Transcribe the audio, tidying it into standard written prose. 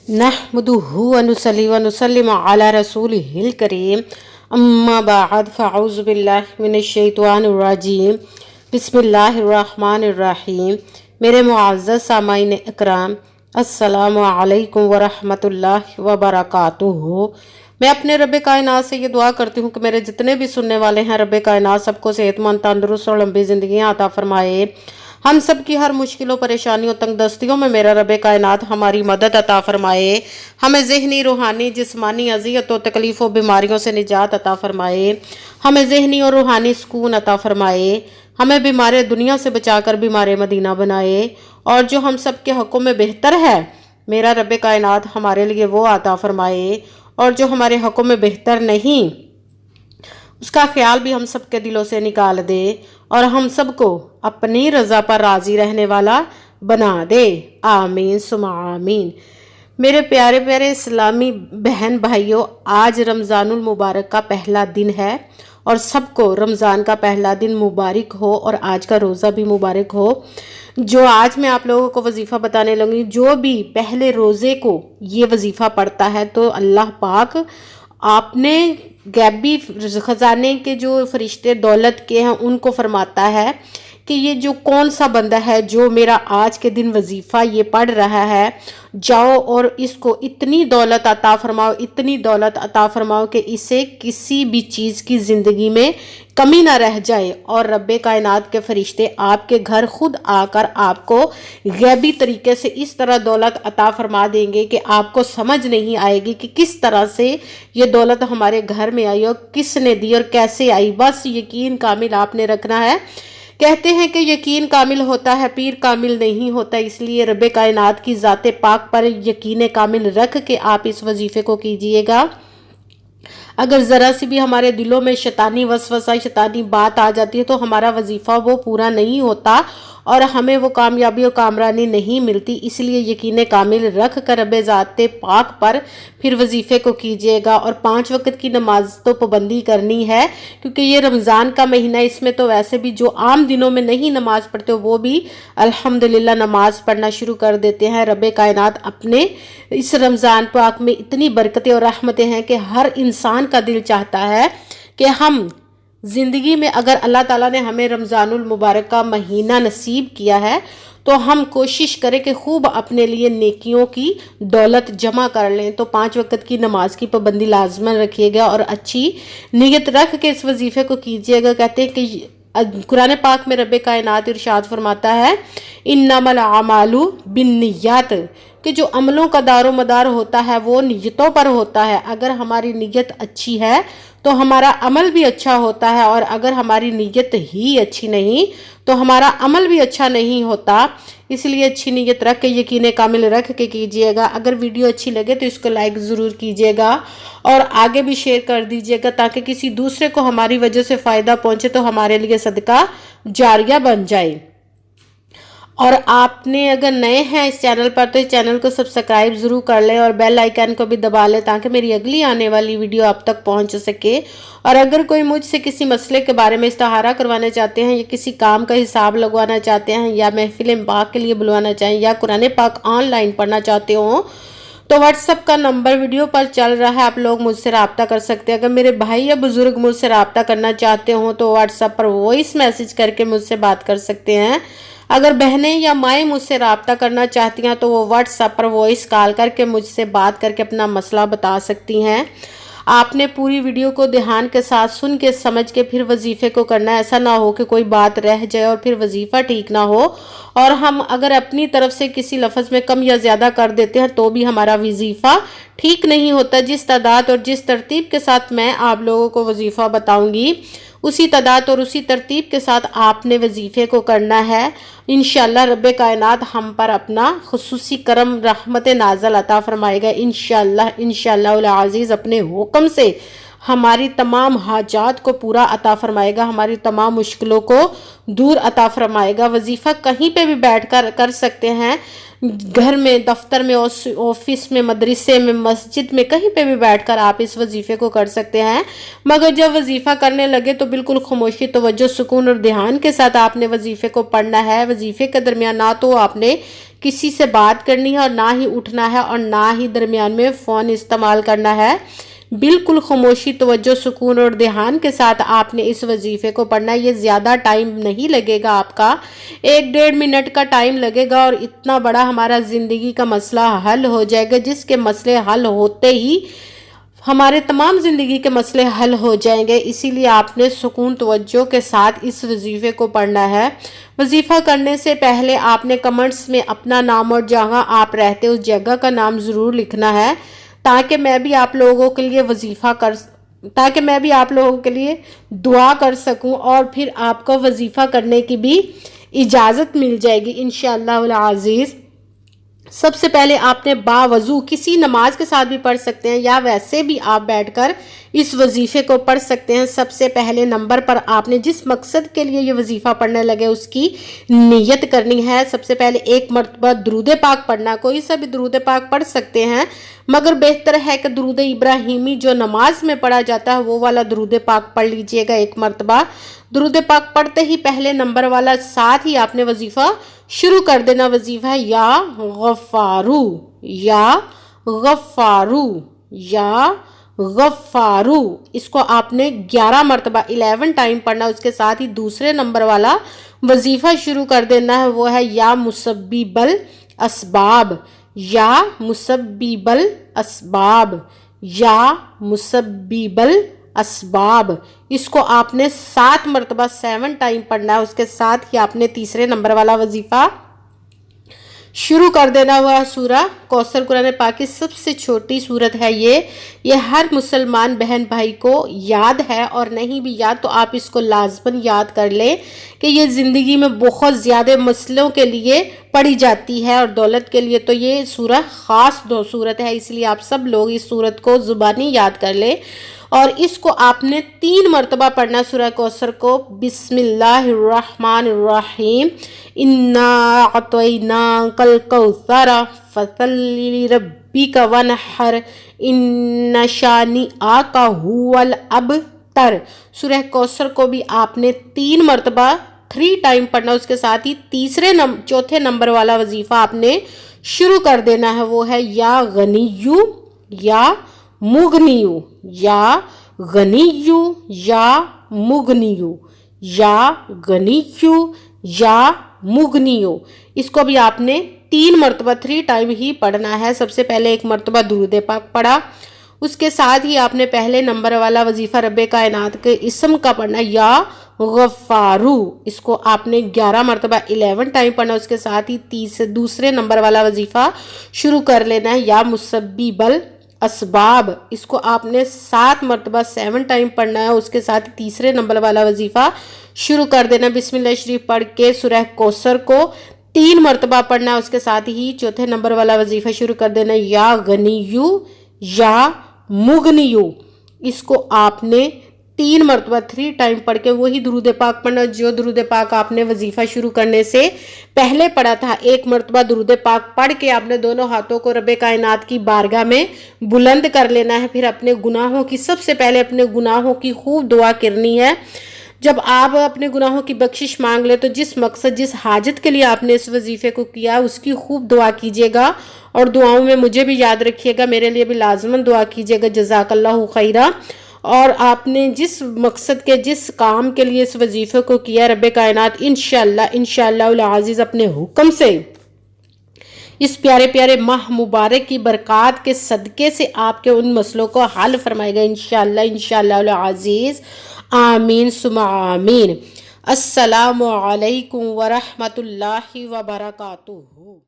नहमदुहु व नुसल्ली व नुसल्लिमु अला रसूलिहिल करीम अम्मा बाद फ़अऊज़ु बिल्लाहि मिनश शैतानिर रजीम बिस्मिल्लाहिर रहमानिर रहीम। मेरे मुअज़्ज़ज़ सामाईन इकराम, अस्सलामु अलैकुम व रहमतुल्लाहि व बरकातुहू। मैं अपने रब कायनात से ये दुआ करती हूँ कि मेरे जितने भी सुनने वाले हैं, रब कायनात सबको सेहतमंद, तंदुरुस्त और लंबी ज़िंदगियाँ अता फरमाए। हम सब की हर मुश्किलों, परेशानियों, तंगदस्तियों में मेरा रब कायनात हमारी मदद अता फरमाए। हमें ज़हनी, रूहानी, जिस्मानी अज़ियतों, तकलीफ़ों, बीमारियों से निजात अता फरमाए। हमें ज़हनी और रूहानी सुकून अता फरमाए। हमें बीमार दुनिया से बचाकर बीमार मदीना बनाए। और जो हम सब के हक़ों में बेहतर है, मेरा रब कायनात हमारे लिए वो अता फरमाए। और जो हमारे हक़ों में बेहतर नहीं, उसका ख्याल भी हम सब के दिलों से निकाल दे और हम सबको अपनी रज़ा पर राज़ी रहने वाला बना दे। आमीन सुमा आमीन। मेरे प्यारे प्यारे इस्लामी बहन भाइयों, आज रमज़ानुल मुबारक का पहला दिन है और सबको रमज़ान का पहला दिन मुबारक हो और आज का रोज़ा भी मुबारक हो। जो आज मैं आप लोगों को वजीफ़ा बताने लगी, जो भी पहले रोज़े को ये वजीफ़ा पढ़ता है तो अल्लाह पाक आपने गैबी ख़जाने के जो फरिश्ते दौलत के हैं उनको फरमाता है कि ये जो कौन सा बंदा है जो मेरा आज के दिन वजीफ़ा ये पढ़ रहा है, जाओ और इसको इतनी दौलत अता फरमाओ, इतनी दौलत अता फरमाओ कि इसे किसी भी चीज़ की ज़िंदगी में कमी ना रह जाए। और रब्बे कायनात के फरिश्ते आपके घर खुद आकर आपको गैबी तरीके से इस तरह दौलत अता फरमा देंगे कि आपको समझ नहीं आएगी कि किस तरह से ये दौलत हमारे घर में आई और किसने दी और कैसे आई। बस यकीन कामिल आपने रखना है। कहते हैं कि यकीन कामिल होता है, पीर कामिल नहीं होता। इसलिए रब्बे कायनात की ज़ाते पाक पर यकीन कामिल रख के आप इस वजीफ़े को कीजिएगा। अगर ज़रा सी भी हमारे दिलों में शैतानी वसवसा, शैतानी बात आ जाती है तो हमारा वजीफ़ा वो पूरा नहीं होता और हमें वो कामयाबी और कामरानी नहीं मिलती। इसलिए यकीन कामिल रख कर रब्बे ज़ाते पाक पर फिर वजीफ़े को कीजिएगा। और 5 वक्त की नमाज तो पाबंदी करनी है, क्योंकि ये रमज़ान का महीना, इसमें तो वैसे भी जो आम दिनों में नहीं नमाज पढ़ते वो भी अल्हम्दुलिल्लाह नमाज पढ़ना शुरू कर देते हैं। रब्बे कायनात अपने इस रमज़ान पाक में इतनी बरकतें और रहमतें हैं कि हर इंसान का दिल चाहता है कि हम ज़िंदगी में, अगर अल्लाह ताला ने हमें रमज़ानुल मुबारक का महीना नसीब किया है तो हम कोशिश करें कि खूब अपने लिए नेकियों की दौलत जमा कर लें। तो 5 वक्त की नमाज की पाबंदी लाजमन रखिएगा और अच्छी नीयत रख के इस वजीफ़े को कीजिएगा। कहते हैं कि कुरान पाक में रब्बे कायनात इरशाद फरमाता है, इन्नमल आमालू बिन्नियात, कि जो अमलों का दारो मदार होता है वो नीयतों पर होता है। अगर हमारी नीयत अच्छी है तो हमारा अमल भी अच्छा होता है, और अगर हमारी नीयत ही अच्छी नहीं तो हमारा अमल भी अच्छा नहीं होता। इसलिए अच्छी नीयत रख के, यकीन कामिल रख के कीजिएगा। अगर वीडियो अच्छी लगे तो इसको लाइक ज़रूर कीजिएगा और आगे भी शेयर कर दीजिएगा ताकि किसी दूसरे को हमारी वजह से फ़ायदा पहुँचे तो हमारे लिए सदका जारिया बन जाए। और आपने अगर नए हैं इस चैनल पर तो इस चैनल को सब्सक्राइब ज़रूर कर लें और बेल आइकन को भी दबा लें ताकि मेरी अगली आने वाली वीडियो आप तक पहुंच सके। और अगर कोई मुझसे किसी मसले के बारे में इस्तिहारा करवाना चाहते हैं या किसी काम का हिसाब लगवाना चाहते हैं या महफिल पाक के लिए बुलवाना चाहें या कुरान पाक ऑनलाइन पढ़ना चाहते हो तो व्हाट्सअप का नंबर वीडियो पर चल रहा है, आप लोग मुझसे रब्ता कर सकते हैं। अगर मेरे भाई या बुज़ुर्ग मुझसे रब्ता करना चाहते हो तो व्हाट्सअप पर वॉइस मैसेज करके मुझसे बात कर सकते हैं। अगर बहनें या माएँ मुझसे रब्ता करना चाहती हैं तो वो व्हाट्सएप पर वॉइस कॉल करके मुझसे बात करके अपना मसला बता सकती हैं। आपने पूरी वीडियो को ध्यान के साथ सुन के समझ के फिर वजीफ़े को करना है। ऐसा ना हो कि कोई बात रह जाए और फिर वजीफ़ा ठीक ना हो और हम अगर अपनी तरफ से किसी लफ्ज़ में कम या ज़्यादा कर देते हैं तो भी हमारा वजीफ़ा ठीक नहीं होता। जिस तादाद और जिस तरतीब के साथ मैं आप लोगों को वजीफ़ा बताऊँगी उसी तादाद और उसी तरतीब के साथ आपने वजीफ़े को करना है। इंशाअल्लाह रब्बे कायनात हम पर अपना खुसूसी करम रहमत नाज़ल अता फरमाएगा। इंशाअल्लाह अज़ीज़ अपने हुक्म से हमारी तमाम हाजात को पूरा अता फरमाएगा, हमारी तमाम मुश्किलों को दूर अता फरमाएगा। वजीफ़ा कहीं पे भी बैठकर कर सकते हैं, घर में, दफ्तर में, ऑफिस में, मदरसे में, मस्जिद में, कहीं पे भी बैठकर आप इस वजीफ़े को कर सकते हैं। मगर जब वजीफ़ा करने लगे तो बिल्कुल खामोशी, तवज्जो, सुकून और ध्यान के साथ आपने वजीफ़े को पढ़ना है। वजीफ़े के दरमियान ना तो आपने کسی سے بات کرنی ہے اور نہ ہی اٹھنا ہے اور نہ ہی درمیان میں فون استعمال کرنا ہے۔ بالکل خاموشی، توجہ، سکون اور دھیان کے ساتھ آپ نے اس وظیفے کو پڑھنا ہے۔ یہ زیادہ ٹائم نہیں لگے گا، آپ کا 1-1.5 منٹ کا ٹائم لگے گا اور اتنا بڑا ہمارا زندگی کا مسئلہ حل ہو جائے گا، جس کے مسئلے حل ہوتے ہی ہمارے تمام زندگی کے مسئلے حل ہو جائیں گے۔ اسی لیے آپ نے سکون توجہ کے ساتھ اس وظیفے کو پڑھنا ہے۔ وظیفہ کرنے سے پہلے آپ نے کمنٹس میں اپنا نام اور جہاں آپ رہتے اس جگہ کا نام ضرور لکھنا ہے، تاکہ میں بھی آپ لوگوں کے لیے دعا کر سکوں اور پھر آپ کو وظیفہ کرنے کی بھی اجازت مل جائے گی انشاءاللہ العزیز۔ سب سے پہلے آپ نے باوضو کسی نماز کے ساتھ بھی پڑھ سکتے ہیں یا ویسے بھی آپ بیٹھ کر اس وظیفے کو پڑھ سکتے ہیں۔ سب سے پہلے نمبر پر آپ نے جس مقصد کے لیے یہ وظیفہ پڑھنے لگے اس کی نیت کرنی ہے۔ سب سے پہلے 1 مرتبہ درود پاک پڑھنا، کوئی سا بھی درود پاک پڑھ سکتے ہیں، مگر بہتر ہے کہ درود ابراہیمی جو نماز میں پڑھا جاتا ہے وہ والا درود پاک پڑھ لیجئے گا 1 مرتبہ۔ درود پاک پڑھتے ہی پہلے نمبر والا ساتھ ہی آپ نے وظیفہ شروع کر دینا۔ وظیفہ ہے یا غفارو، یا غفارو، یا غفارو۔ اس کو آپ نے 11 مرتبہ 11 ٹائم پڑھنا۔ اس کے ساتھ ہی دوسرے نمبر والا وظیفہ شروع کر دینا ہے، وہ ہے یا مسبب الاسباب، یا مسبب الاسباب، یا مسبب الاسباب۔ اس کو آپ نے 7 مرتبہ 7 ٹائم پڑھنا ہے۔ اس کے ساتھ ہی آپ نے تیسرے نمبر والا وظیفہ شروع کر دینا ہوا سورہ کوثر۔ قرآن پاک کی سب سے چھوٹی سورت ہے یہ ہر مسلمان بہن بھائی کو یاد ہے، اور نہیں بھی یاد تو آپ اس کو لازماً یاد کر لیں کہ یہ زندگی میں بہت زیادہ مسئلوں کے لیے پڑھی جاتی ہے، اور دولت کے لیے تو یہ سورہ خاص سورت ہے، اس لیے آپ سب لوگ اس سورت کو زبانی یاد کر لیں۔ اور اس کو آپ نے 3 مرتبہ پڑھنا سورہ کوثر کو۔ بسم اللہ الرحمن الرحیم، انا اعطیناک الکوثر فصل لربک وانحر ان شانئک ھو الابتر۔ سورہ کوثر کو بھی آپ نے 3 مرتبہ 3 ٹائم پڑھنا۔ اس کے ساتھ ہی چوتھے نمبر والا وظیفہ آپ نے شروع کر دینا ہے، وہ ہے یا غنیو، یا مغنیو، یا غنیو، یا مغنیو، یا غنیو، یا مغنیو۔ اس کو بھی آپ نے 3 مرتبہ 3 ٹائم ہی پڑھنا ہے۔ سب سے پہلے 1 مرتبہ درود پاک پڑھا، اس کے ساتھ ہی آپ نے پہلے نمبر والا وظیفہ رب کائنات کے اسم کا پڑھنا یا غفارو۔ اس کو آپ نے 11 مرتبہ 11 ٹائم پڑھنا۔ اس کے ساتھ ہی دوسرے نمبر والا وظیفہ شروع کر لینا ہے یا مسبب الاسباب۔ اس کو آپ نے 7 مرتبہ 7 ٹائم پڑھنا ہے۔ اس کے ساتھ تیسرے نمبر والا وظیفہ شروع کر دینا۔ بسم اللہ شریف پڑھ کے سورہ کوثر کو 3 مرتبہ پڑھنا ہے۔ اس کے ساتھ ہی چوتھے نمبر والا وظیفہ شروع کر دینا یا غنیو، یا مغنیو۔ اس کو آپ نے 3 مرتبہ 3 ٹائم پڑھ کے وہی درود پاک پڑھنا جو درود پاک آپ نے وظیفہ شروع کرنے سے پہلے پڑھا تھا۔ 1 مرتبہ درود پاک پڑھ کے آپ نے دونوں ہاتھوں کو رب کائنات کی بارگاہ میں بلند کر لینا ہے۔ پھر اپنے گناہوں کی سب سے پہلے اپنے گناہوں کی خوب دعا کرنی ہے۔ جب آپ اپنے گناہوں کی بخشش مانگ لے تو جس مقصد جس حاجت کے لیے آپ نے اس وظیفے کو کیا اس کی خوب دعا کیجیے گا، اور دعاؤں میں مجھے بھی یاد رکھیے گا، میرے لیے بھی لازماً دعا کیجیے گا۔ جزاک اللہ خیرہ۔ اور آپ نے جس مقصد کے جس کام کے لیے اس وظیفے کو کیا رب کائنات انشاءاللہ العزیز اپنے حکم سے اس پیارے پیارے ماہ مبارک کی برکات کے صدقے سے آپ کے ان مسئلوں کو حل فرمائے گا انشاءاللہ العزیز۔ آمین ثم آمین۔ السلام علیکم ورحمۃ اللہ وبرکاتہ۔